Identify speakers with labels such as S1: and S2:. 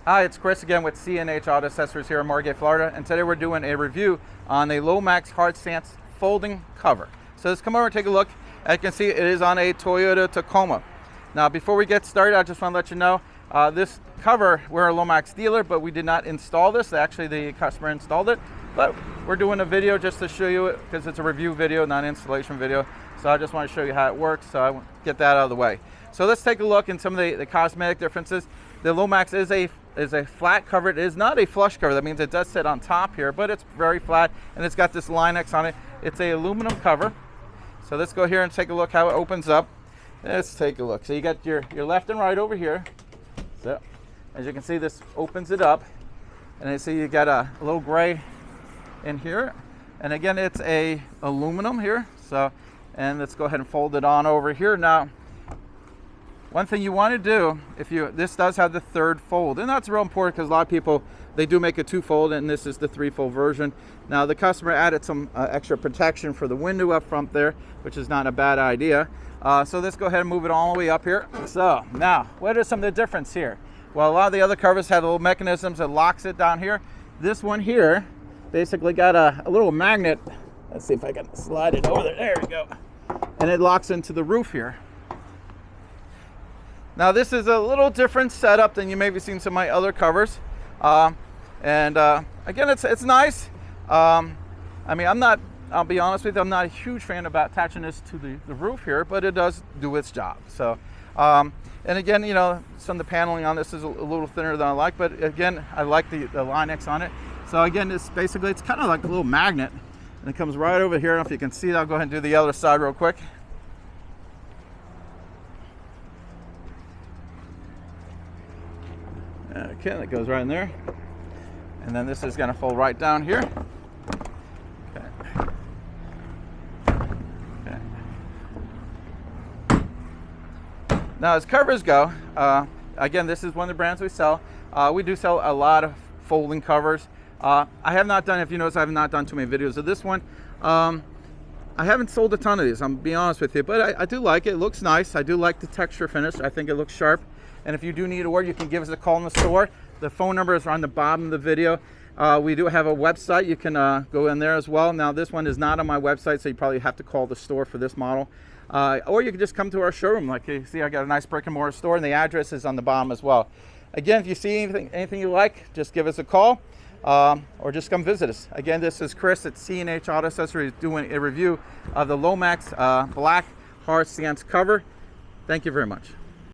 S1: Hi, it's Chris again with C&H Auto Accessories here in Margate, Florida, and today we're doing a review on a Lomax Hard Stance folding cover. So let's come over and take a look. As you can see, it is on a Toyota Tacoma. Now, before we get started, I just want to let you know this cover, we're a Lomax dealer, but we did not install this. Actually, the customer installed it, but we're doing a video just to show you it because it's a review video, not an installation video. So I just want to show you how it works, so I want to get that out of the way. So let's take a look in some of the cosmetic differences. The Lomax is a flat cover. It is not a flush cover. That means it does sit on top here, but it's very flat, and it's got this Lomax on it. It's a aluminum cover. So let's go here and take a look how it opens up. Let's take a look. So you got your left and right over here. So as you can see, this opens it up, and you see you got a little gray in here. And again, it's a aluminum here. So, and let's go ahead and fold it on over here. Now, one thing you want to do, this does have the third fold, and that's real important because a lot of people, they do make a two-fold, and this is the three-fold version. Now, the customer added some extra protection for the window up front there, which is not a bad idea. So let's go ahead and move it all the way up here. So now, what are some of the difference here? Well, a lot of the other covers have little mechanisms that locks it down here. This one here basically got a little magnet. Let's see if I can slide it over there. There we go. And it locks into the roof here. Now, this is a little different setup than you maybe seen some of my other covers. Again, it's nice. I mean, I'll be honest with you, I'm not a huge fan about attaching this to the roof here, but it does do its job. So, and again, you know, some of the paneling on this is a little thinner than I like, but again, I like the Lomax on it. So again, it's kind of like a little magnet, and it comes right over here. I don't know if you can see it. I'll go ahead and do the other side real quick. Okay, that goes right in there. And then this is going to fold right down here. Okay. Now, as covers go, again, this is one of the brands we sell. We do sell a lot of folding covers. I have not done, if you notice, I have not done too many videos of this one. I haven't sold a ton of these, I'm being honest with you, but I do like it. It looks nice. I do like the texture finish. I think it looks sharp. And if you do need a order, you can give us a call in the store. The phone number is on the bottom of the video. We do have a website. You can go in there as well. Now, this one is not on my website, so you probably have to call the store for this model. Or you can just come to our showroom. Like you see, I got a nice brick and mortar store, and the address is on the bottom as well. Again, if you see anything you like, just give us a call or just come visit us. Again, this is Chris at C&H Auto Accessories doing a review of the Lomax Black Hard Stance cover. Thank you very much.